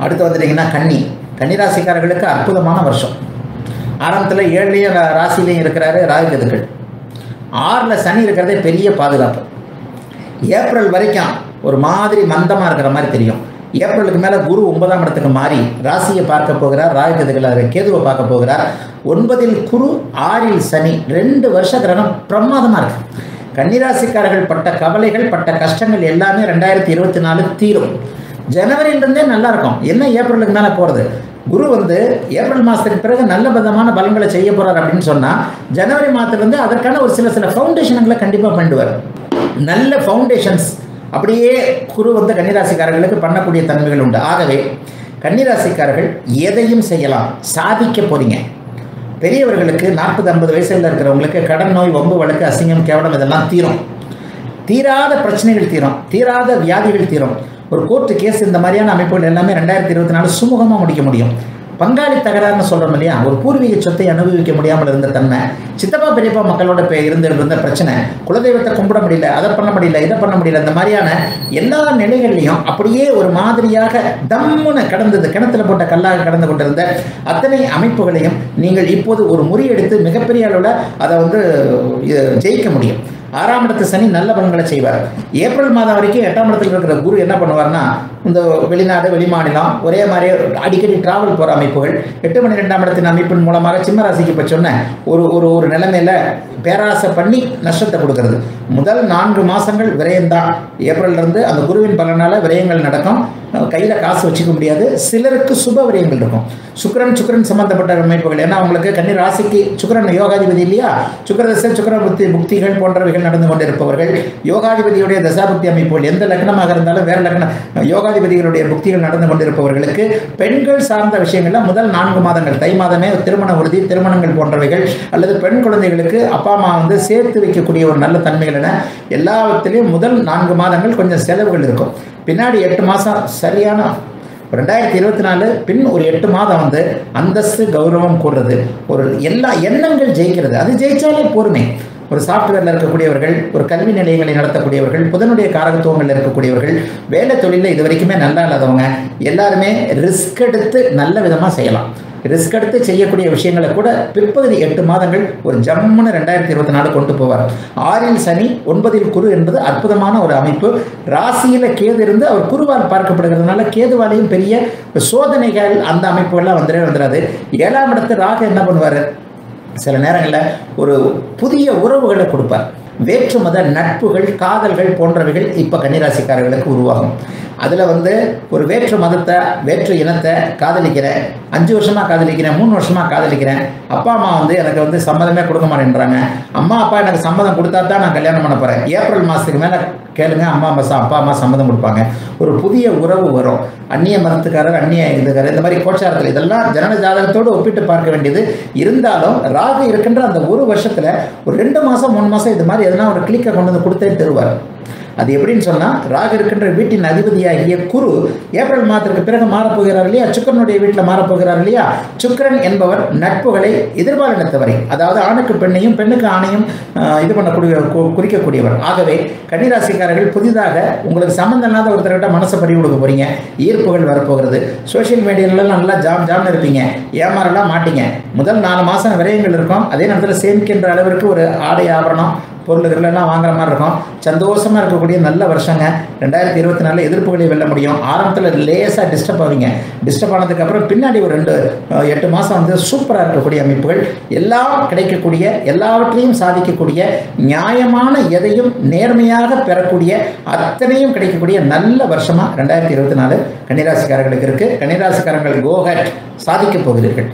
அடுத்து வந்துட்டிங்கன்னா கன்னிராசிக்காரர்களுக்கு அற்புதமான வருஷம். ஆரம்பத்தில் 7லேயும் ராசிலையும் இருக்கிறாரு ராகு கேதுக்கள். 6ல் சனி இருக்கிறதே பெரிய பாதுகாப்பு. ஏப்ரல் வரைக்கும் ஒரு மாதிரி மந்தமாக இருக்கிற மாதிரி தெரியும். ஏப்ரலுக்கு மேலே குரு 9ஆம் இடத்துக்கு மாறி ராசியை பார்க்க போகிறார். ராகு கேதுக்கள் கேதுவை பார்க்க போகிறார். 9ல் குரு 6ல் சனி. 2 வருஷ கிரகம் பிரமாதமாக இருக்கு. கன்னிராசிக்காரர்கள் பட்ட கவலைகள் பட்ட கஷ்டங்கள் எல்லாமே 2024 தீரும். ஜனவரியிலிருந்தே நல்லா இருக்கும். என்ன ஏப்ரலுக்கு மேலே போகிறது? குரு ஏப்ரல் மாதத்துக்கு பிறகு நல்ல விதமான பலன்களை செய்ய போகிறார் அப்படின்னு சொன்னால் ஜனவரி மாதத்துலேருந்து அதற்கான ஒரு சில ஃபவுண்டேஷன்களை கண்டிப்பாக பண்ணிடுவார். நல்ல ஃபவுண்டேஷன்ஸ் அப்படியே குரு கன்னிராசிக்காரர்களுக்கு பண்ணக்கூடிய தன்மைகள் உண்டு. ஆகவே கன்னிராசிக்காரர்கள் எதையும் செய்யலாம், சாதிக்க போகிறீங்க. பெரியவர்களுக்கு 40-50 வயசில் இருக்கிறவங்களுக்கு கடன் நோய், வம்பு வழக்கு, அசிங்கம், கேவலம் இதெல்லாம் தீரும். தீராத பிரச்சனைகள் தீரும். தீராத வியாதிகள் தீரும். ஒரு கோர்ட்டு கேஸ் இந்த மாதிரியான அமைப்புகள் எல்லாமே 2024 சுமூகமாக முடிக்க முடியும். பங்காளி தகராறுன்னு சொல்கிறோம் இல்லையா, ஒரு பூர்வீக சொத்தை அனுபவிக்க முடியாமல் இருந்த தன்மை, சித்தப்பா பெரியப்பா மக்களோட இருந்த பிரச்சனை, குலதெய்வத்தை கும்பிட முடியல, அதை பண்ண முடியல, இதை பண்ண முடியல, இந்த மாதிரியான எல்லா நிலைகள்லையும் அப்படியே ஒரு மாதிரியாக தம்முன்னு கடந்தது, கிணத்துல போட்ட கல்லாக கடந்து கொண்டிருந்த அத்தனை அமைப்புகளையும் நீங்கள் இப்போது ஒரு முறியெடுத்து மிகப்பெரிய அளவில் அதை ஜெயிக்க முடியும். 6ஆம் இடத்து சனி நல்ல பலன்களை செய்வார். ஏப்ரல் மாதம் வரைக்கும் 8ஆம் இடத்துல இருக்கிற குரு என்ன பண்ணுவார்னா, இந்த வெளிநாடு வெளிமாநிலம் ஒரே மாதிரி அடிக்கடி டிராவல் போகிற அமைப்புகள் 8-12ஆம் இடத்தின் அமைப்பின் மூலமாக சிம்ம ராசிக்கு இப்போ சொன்ன ஒரு நிலைமையில் பேராசை பண்ணி நஷ்டத்தை கொடுக்கறது. முதல் 4 மாதங்கள் விரயம்தான். ஏப்ரல்லேருந்து அந்த குருவின் பலனால் விரயங்கள் நடக்கும். கையில் காசு வச்சுக்க முடியாது. சிலருக்கு சுப விரயங்கள் இருக்கும். சுக்கிரன் சம்பந்தப்பட்ட அமைப்புகள். ஏன்னா அவங்களுக்கு கன்னி ராசிக்கு சுக்கிரன் யோகாதிபதி இல்லையா, சுக்கிரதசை சுக்கிர புக்திகள் போன்றவைகள் நடந்து கொண்டிருப்பவர்கள், யோகாதிபதியுடைய தசாபுக்தி அமைப்புகள் எந்த லக்னமாக இருந்தாலும் வேறு யோகாதிபதிகளுடைய புக்திகள் நடந்து கொண்டிருப்பவர்களுக்கு பெண்கள் சார்ந்த விஷயங்கள்ல முதல் 4 மாதங்கள், தை மாதமே திருமண உறுதி, திருமணங்கள் போன்றவைகள், அல்லது பெண் குழந்தைகளுக்கு அப்பா அம்மா சேர்த்து வைக்கக்கூடிய ஒரு நல்ல தன்மைகள் என எல்லாத்திலையும் முதல் 4 மாதங்கள் கொஞ்சம் செலவுகள் இருக்கும். பின்னாடி 8 மாதம் சரியான 2024 பின் ஒரு 8 மாதம் அந்தஸ்து கௌரவம் கூடுறது, ஒரு எல்லா எண்ணங்கள் ஜெயிக்கிறது. அது ஜெயிச்சாலே போருமே. ஒரு சாஃப்ட்வேரில் இருக்கக்கூடியவர்கள், ஒரு கல்வி நிலையங்களை நடத்தக்கூடியவர்கள், புதனுடைய காரகத்துவங்களில் இருக்கக்கூடியவர்கள், வேலை தொழிலில் இது வரைக்குமே நல்லா இல்லாதவங்க எல்லாருமே ரிஸ்க் எடுத்து நல்ல விதமாக செய்யலாம். ரிஸ்க் எடுத்து செய்யக்கூடிய விஷயங்களை கூட பிற்பகுதி 8 மாதங்கள் ஒரு ஜம்முன்னு 2024 கொண்டு போவார். 6ல் சனி 9ல் குரு என்பது அற்புதமான ஒரு அமைப்பு. ராசியில் கேது இருந்து அவர் குருவால் பார்க்கப்படுகிறதுனால கேதுவாலையும் பெரிய சோதனைகள் அந்த அமைப்புகள்லாம் வந்துடாது. 7ஆம் இடத்து ராகு என்ன பண்ணுவார், சில நேரங்களில் ஒரு புதிய உறவுகளை கொடுப்பார். வேற்று மத நட்புகள், காதல்கள் போன்றவைகள் இப்போ கன்னிராசிக்காரர்களுக்கு உருவாகும். அதில் ஒரு வேற்று மதத்தை, வேற்று இனத்தை காதலிக்கிறேன், 5 வருஷமாக காதலிக்கிறேன், 3 வருஷமாக காதலிக்கிறேன், அப்பா அம்மா எனக்கு சம்மதமே கொடுக்க மாட்டேன்றாங்க, அம்மா அப்பா எனக்கு சம்மதம் கொடுத்தா தான் நான் கல்யாணம் பண்ண போகிறேன். ஏப்ரல் மாதத்துக்கு மேலே கேளுங்க, அப்பா அம்மா சம்மதம் கொடுப்பாங்க. ஒரு புதிய உறவு வரும். அந்நிய மதத்துக்காரர், அந்நிய இதுக்காரர், இந்த மாதிரி கோச்சாரத்தில் இதெல்லாம் ஜனன ஜாதகத்தோடு ஒப்பிட்டு பார்க்க வேண்டியது. இருந்தாலும் ராகு இருக்கின்ற அந்த ஒரு வருஷத்தில் ஒரு 2 மாதம் 3 மாதம் இது மாதிரி எதனா ஒரு கிளிக்கை கொண்டு கொடுத்தே தருவார். அது எப்படின்னு சொன்னால், ராகு இருக்கின்ற வீட்டின் அதிபதியாகிய குரு ஏப்ரல் மாதத்திற்கு பிறகு மாறப்போகிறார் இல்லையா, சுக்கிரனுடைய வீட்டில் மாறப்போகிறார் இல்லையா. சுக்கிரன் என்பவர் நட்புகளை எதிர்பாலினத்தவரை, அதாவது ஆணுக்கு பெண்ணையும் பெண்ணுக்கு ஆணையும் இது பண்ணக்கூடிய குறிக்கக்கூடியவர். ஆகவே கன்னிராசிக்காரர்கள் புதிதாக உங்களுக்கு சம்மந்தம் இல்லாத ஒருத்தர்கிட்ட மனசை பறி கொடுக்க போறீங்க. ஈர்ப்புகள் வரப்போகிறது. சோஷியல் மீடியாலாம் நல்லா ஜாம்னு இருப்பீங்க, ஏமாறலாம் மாட்டீங்க. முதல் 4 மாதம் விரயங்கள் இருக்கும். அதே நேரத்தில் சேமிக்கின்ற அளவிற்கு ஒரு ஆடை ஆபரணம் பொருள்கள்லாம் வாங்குற மாதிரி இருக்கும். சந்தோஷமாக இருக்கக்கூடிய நல்ல வருஷங்க 2024. எதிர்ப்புகளை வெல்ல முடியும். ஆரம்பத்தில் லேசாக டிஸ்டர்ப் ஆவீங்க. டிஸ்டர்ப் ஆனதுக்கப்புறம் பின்னாடி ஒரு 8 மாதம் சூப்பராக இருக்கக்கூடிய அமைப்புகள் எல்லாம் கிடைக்கக்கூடிய, எல்லாவற்றையும் சாதிக்கக்கூடிய, நியாயமான எதையும் நேர்மையாக பெறக்கூடிய அத்தனையும் கிடைக்கக்கூடிய நல்ல வருஷமாக 2024 கன்னிராசிக்காரர்களுக்கு இருக்குது. கன்னிராசிக்காரர்கள் கோஹட் சாதிக்கப் போகிறீர்கள்.